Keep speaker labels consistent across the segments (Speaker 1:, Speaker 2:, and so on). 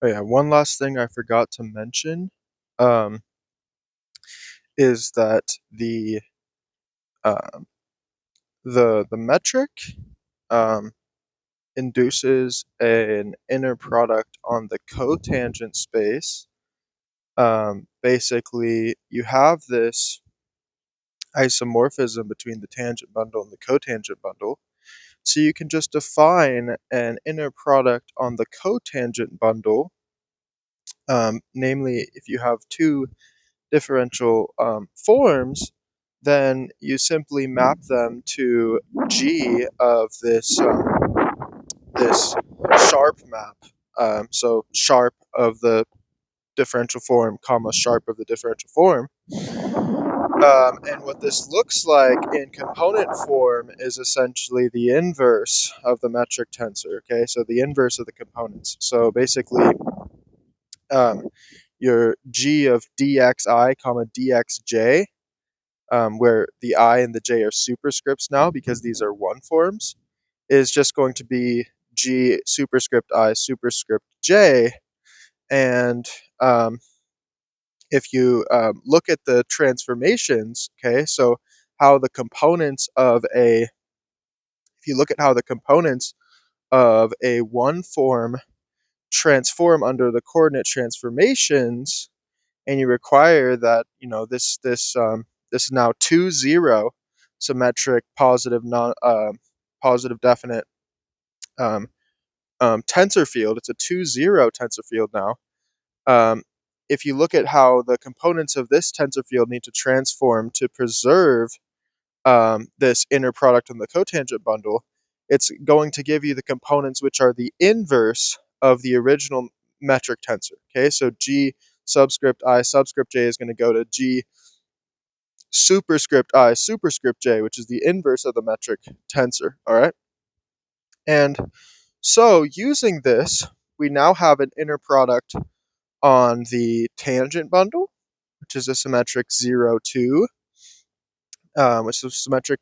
Speaker 1: Oh yeah, one last thing I forgot to mention um, is that um, the metric um, induces an inner product on the cotangent space. Basically, you have this isomorphism between the tangent bundle and the cotangent bundle. So you can just define an inner product on the cotangent bundle. Namely, if you have two differential forms, then you simply map them to G of this sharp map. So sharp of the differential form, comma sharp of the differential form. And what this looks like in component form is essentially the inverse of the metric tensor. Okay, so the inverse of the components. So basically, um, your G of dxi comma dxj, where the I and the j are superscripts now because these are one forms, is just going to be G superscript I superscript j. And if you look at the transformations, okay, so how the components of a, if you look at how the components of a one form transform under the coordinate transformations, and you require that this is now 2, 0 symmetric positive non positive definite um, tensor field. It's a 2, 0 tensor field now. Um, if you look at how the components of this tensor field need to transform to preserve this inner product in the cotangent bundle, it's going to give you the components which are the inverse of the original metric tensor. Okay, so G subscript I subscript j is going to go to G superscript I superscript j, which is the inverse of the metric tensor. All right, and so using this, we now have an inner product on the tangent bundle, which is a symmetric 0, 2, which is a symmetric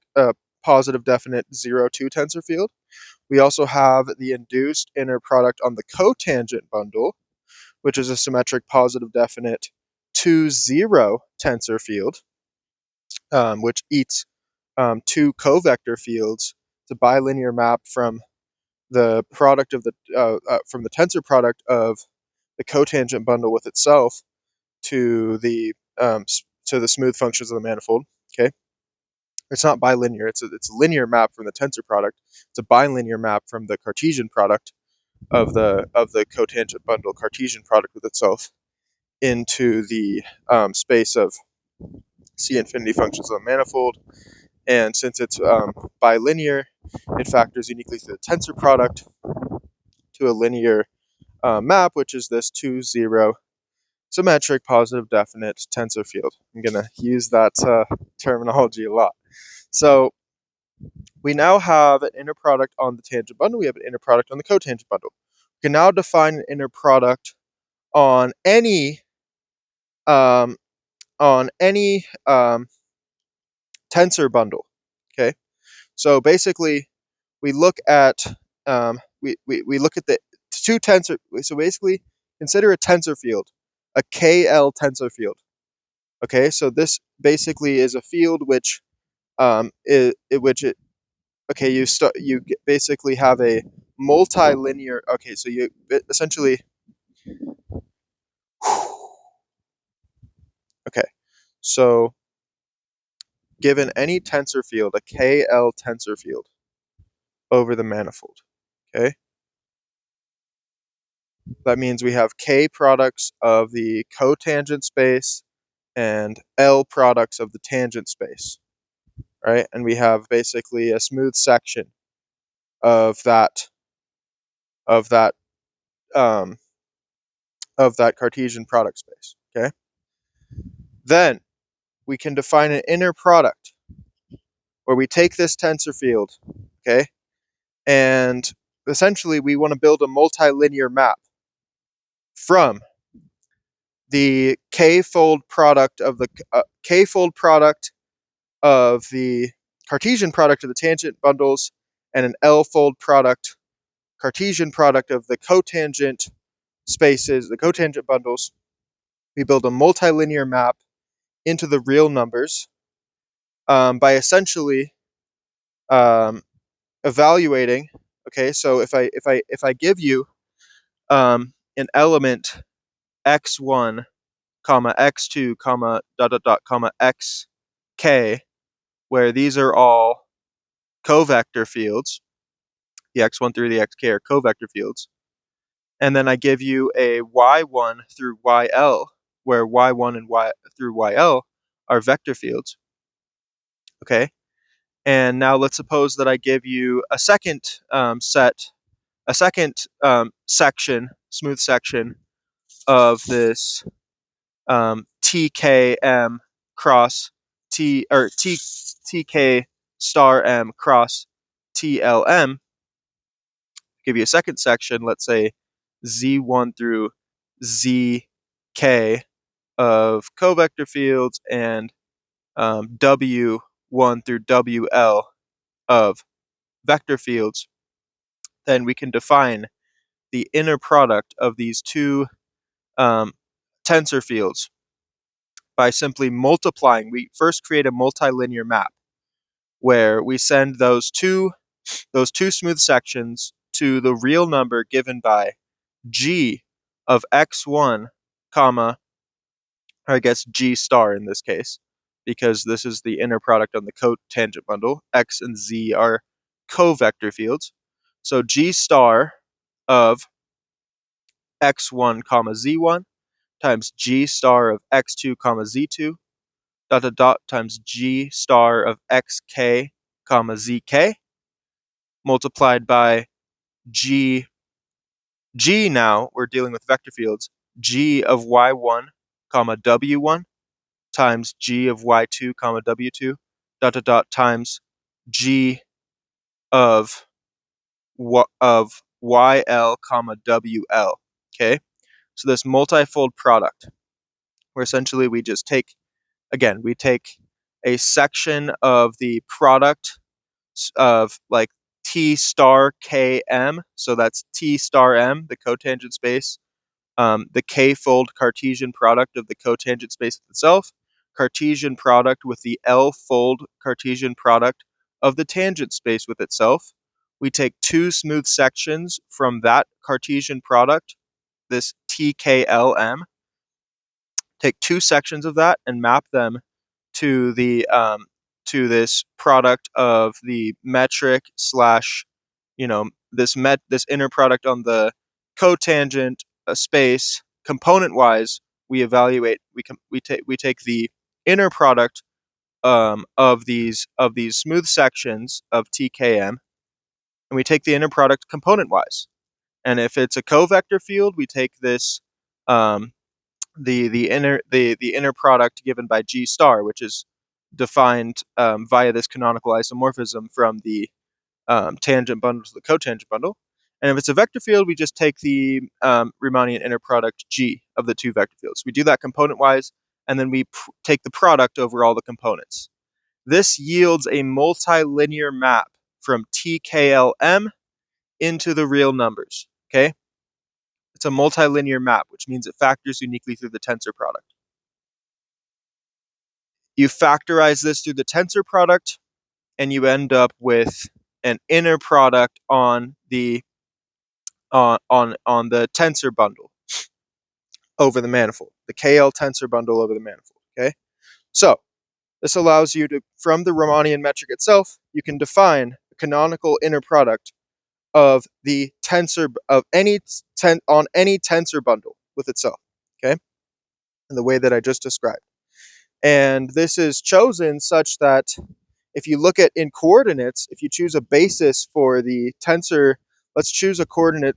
Speaker 1: positive definite 0, 2 tensor field. We also have the induced inner product on the cotangent bundle, which is a symmetric positive definite 2, 0 tensor field, which eats two covector fields. It's a bilinear map from the product of the from the tensor product of the cotangent bundle with itself to the smooth functions of the manifold. Okay, it's not bilinear. It's a linear map from the tensor product. It's a bilinear map from the Cartesian product of the cotangent bundle Cartesian product with itself into the space of C infinity functions of the manifold. And since it's bilinear, it factors uniquely to the tensor product to a linear map, which is this 2, 0 symmetric positive definite tensor field. I'm going to use that terminology a lot. So we now have an inner product on the tangent bundle. We have an inner product on the cotangent bundle. We can now define an inner product on any um, tensor bundle. Okay, so basically we look at we look at the two tensor. So basically, consider a tensor field, a KL tensor field. Okay, so this basically is a field which okay, you basically have a multilinear. Okay, so you essentially okay, so given any tensor field, a KL tensor field over the manifold. Okay, that means we have K products of the cotangent space and L products of the tangent space, right? And we have basically a smooth section of of that um, that Cartesian product space. Okay, then we can define an inner product where we take this tensor field, okay, and essentially we want to build a multilinear map from the k-fold product of the k-fold product of the Cartesian product of the tangent bundles and an L-fold product Cartesian product of the cotangent spaces, the cotangent bundles. We build a multilinear map into the real numbers by essentially evaluating. Okay, so if I give you an element x1 comma x2 comma dot dot dot comma xk, where these are all covector fields, the x1 through the xk are covector fields, and then I give you a y1 through yl, where y1 and y through yl are vector fields. Okay, and now let's suppose that I give you a second section, smooth section of this TKM cross TK star M cross TLM. Give you a second section, let's say Z1 through ZK of covector fields, and W1 through WL of vector fields. Then we can define the inner product of these two tensor fields by simply multiplying. We first create a multilinear map where we send those two smooth sections to the real number given by g of x1 comma, or I guess g star in this case, because this is the inner product on the cotangent bundle. X and z are covector fields. So g star of x1 comma z1 times g star of x2 comma z2 dot dot dot times g star of xk comma zk multiplied by g. Now we're dealing with vector fields. G of y1 comma w1 times g of y2 comma w2 dot dot dot times g of yl comma wl. Okay, so this multifold product, where essentially we just take, again, we take a section of the product of like T star Km, so that's T star M, the cotangent space, the K-fold Cartesian product of the cotangent space itself, Cartesian product with the L-fold Cartesian product of the tangent space with itself. We take two smooth sections from that Cartesian product, this TKLM, take two sections of that and map them to the to this product of the metric slash, this inner product on the cotangent space. Component wise, we evaluate, we take the inner product of these smooth sections of TKM, and we take the inner product component wise. And if it's a covector field, we take this the inner product given by G star, which is defined via this canonical isomorphism from the tangent bundle to the cotangent bundle. And if it's a vector field, we just take the Riemannian inner product G of the two vector fields. We do that component-wise, and then we take the product over all the components. This yields a multilinear map from TKLM into the real numbers. Okay? It's a multilinear map, which means it factors uniquely through the tensor product. You factorize this through the tensor product, and you end up with an inner product on the tensor bundle over the manifold, the KL tensor bundle over the manifold. Okay, so this allows you to, from the Riemannian metric itself, you can define a canonical inner product of the tensor of on any tensor bundle with itself. Okay, in the way that I just described. And this is chosen such that if you look at in coordinates, if you choose a basis for the tensor, let's choose a coordinate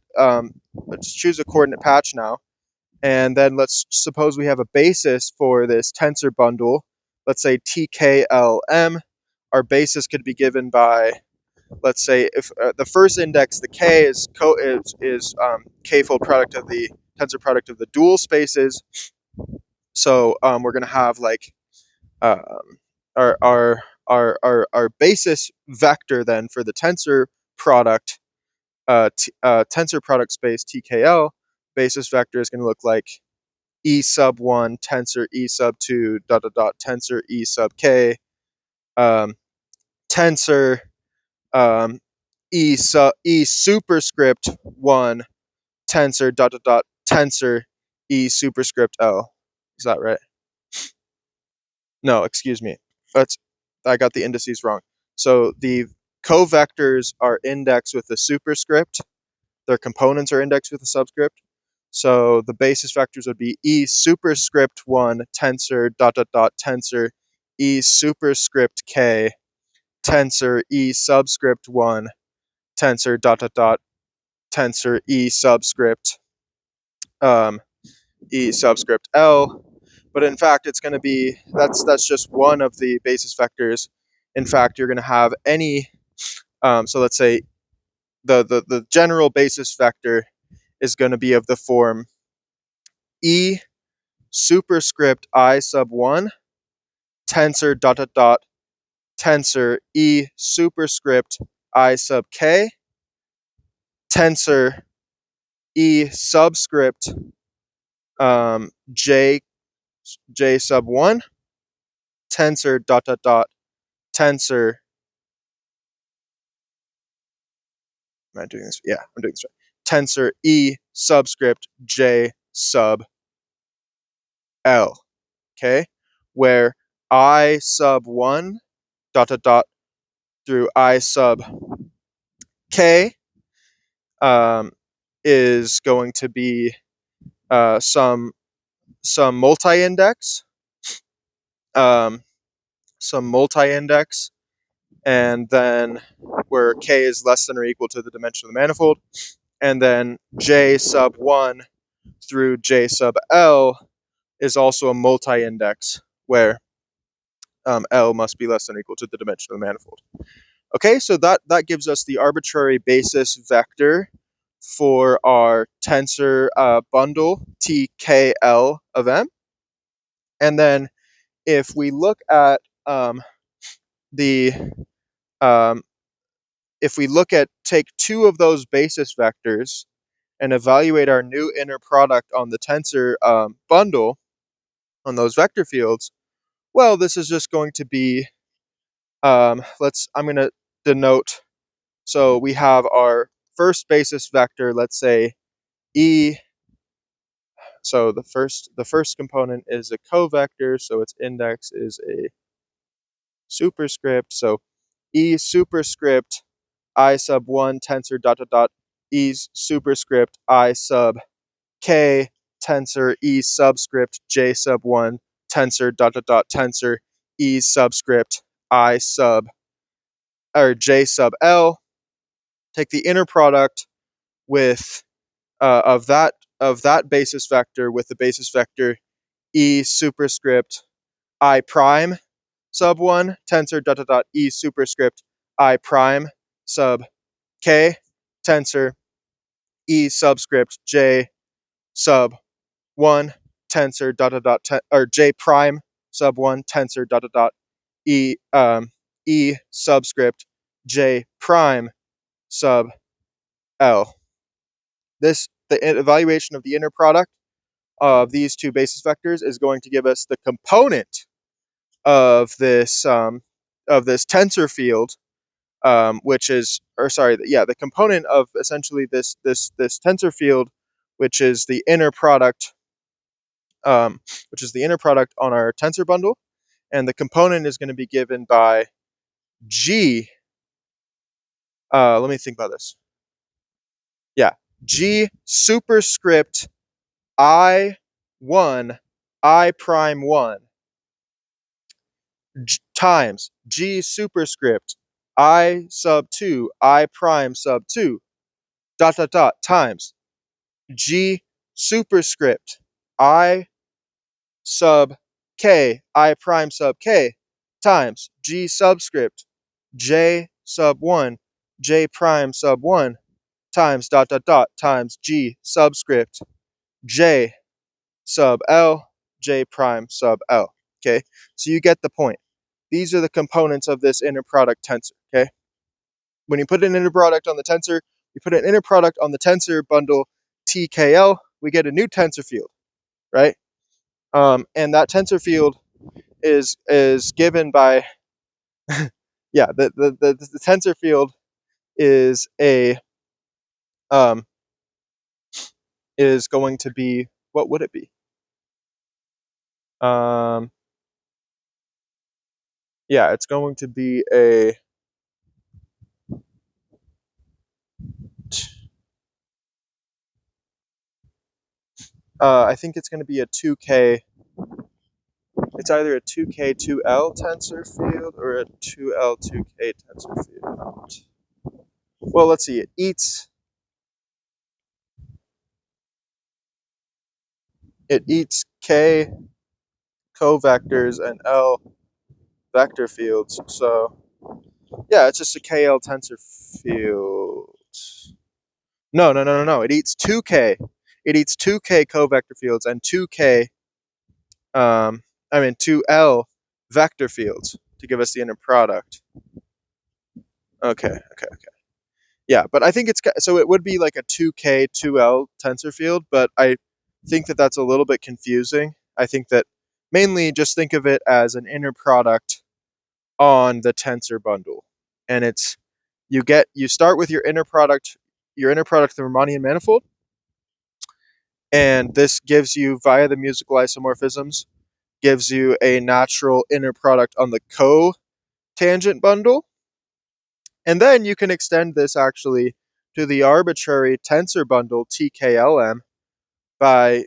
Speaker 1: patch now, and then let's suppose we have a basis for this tensor bundle, let's say TKLM. Our basis could be given by, let's say, if the first index, the K is K-fold product of the tensor product of the dual spaces. So we're going to have like um, our basis vector then for the tensor product space TKL basis vector is going to look like E sub 1 tensor E sub 2 dot dot dot tensor E sub k, tensor E superscript 1 tensor dot dot dot tensor E superscript L. Is that right? No, excuse me. I got the indices wrong. So the covectors are indexed with a superscript. Their components are indexed with a subscript. So the basis vectors would be E superscript 1 tensor dot dot dot tensor E superscript k tensor E subscript 1 tensor dot dot dot tensor E subscript E subscript L. But in fact, it's going to be that's just one of the basis vectors. In fact, you're going to have any. So let's say the general basis vector is going to be of the form E superscript I sub 1 tensor dot dot dot tensor E superscript I sub k tensor E subscript j sub 1 tensor dot dot dot tensor. Am I doing this? Yeah, I'm doing this right. Tensor E subscript j sub L. Okay, where I sub 1 dot dot dot through I sub k is going to be some multi-index, um, and then where k is less than or equal to the dimension of the manifold, and then j sub 1 through j sub L is also a multi-index where L must be less than or equal to the dimension of the manifold. Okay, so that gives us the arbitrary basis vector for our tensor bundle TKL of M. And then if we look at the if we look at take two of those basis vectors and evaluate our new inner product on the tensor bundle on those vector fields, well, this is just going to be I'm going to denote. So we have our first basis vector, let's say E. So the first component is a covector, so its index is a superscript. So E superscript I sub 1 tensor dot dot dot E superscript I sub k tensor E subscript j sub 1 tensor dot dot dot tensor E subscript I sub or j sub L. Take the inner product with of that basis vector with the basis vector E superscript I prime sub 1 tensor dot dot dot E superscript I prime sub k tensor E subscript j sub 1 tensor dot dot dot or j prime sub 1 tensor dot dot dot E E subscript j prime sub L. The evaluation of the inner product of these two basis vectors is going to give us the component of this tensor field, which is, or sorry, the component of essentially this tensor field, which is the inner product, on our tensor bundle, and the component is going to be given by G. Let me think about this. Yeah, G superscript I1 I prime 1 times G superscript I sub 2 I prime sub 2 dot dot dot times G superscript I sub k I prime sub k times G subscript J sub 1 J prime sub 1 times dot dot dot times G subscript J sub L J prime sub L. Okay, so you get the point. These are the components of this inner product tensor. Okay, when you put an inner product on the tensor, you put an inner product on the tensor bundle TKL we get a new tensor field, right? And that tensor field is given by yeah, the tensor field is a um, is going to be, what would it be? Yeah, it's going to be a I think it's going to be a 2K. It's either a 2K 2L tensor field or a 2L 2K tensor field. Well, let's see. It eats K covectors and L vector fields. So yeah, it's just a KL tensor field. No. It eats 2K. It eats 2K covector fields and 2K, 2L vector fields to give us the inner product. Okay. Yeah, but I think so it would be like a 2K 2L tensor field, but I think that that's a little bit confusing. I think that mainly just think of it as an inner product on the tensor bundle. And you start with your inner product of the Riemannian manifold, and this gives you, via the musical isomorphisms, gives you a natural inner product on the cotangent bundle. And then you can extend this actually to the arbitrary tensor bundle TKLM by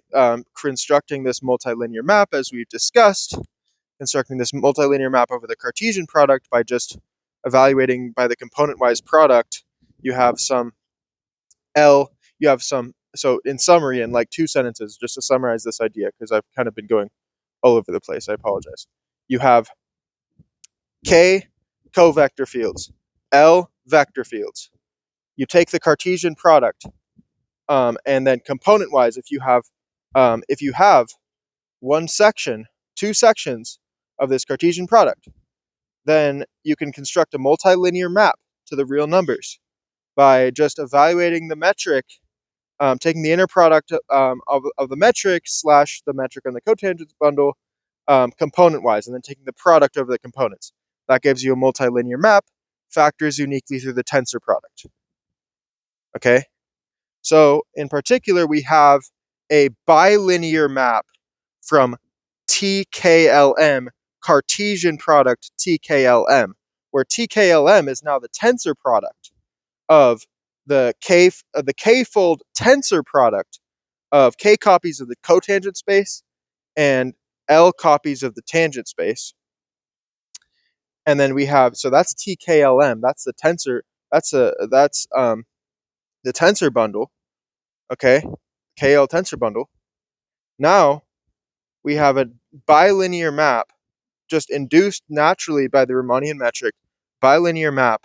Speaker 1: constructing this multilinear map, as we've discussed, constructing this multilinear map over the Cartesian product by just evaluating by the component-wise product. You have some L, so in summary, in like 2 sentences, just to summarize this idea, because I've kind of been going all over the place, I apologize. You have K covector fields, L vector fields. You take the Cartesian product, and then component-wise, if you have two sections of this Cartesian product, then you can construct a multilinear map to the real numbers by just evaluating the metric, taking the inner product of the metric slash the metric on the cotangent bundle, component-wise, and then taking the product over the components. That gives you a multilinear map, factors uniquely through the tensor product. Okay? So in particular, we have a bilinear map from TKLM, Cartesian product TKLM, where TKLM is now the tensor product of the k-fold tensor product of k copies of the cotangent space and L copies of the tangent space. And then we have, so that's TKLM, that's the tensor, that's the tensor bundle, okay? KL tensor bundle. Now we have a bilinear map just induced naturally by the Riemannian metric, bilinear map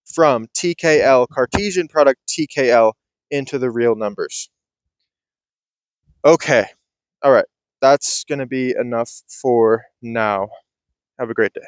Speaker 1: from TKL, Cartesian product TKL, into the real numbers. Okay, all right, that's going to be enough for now. Have a great day.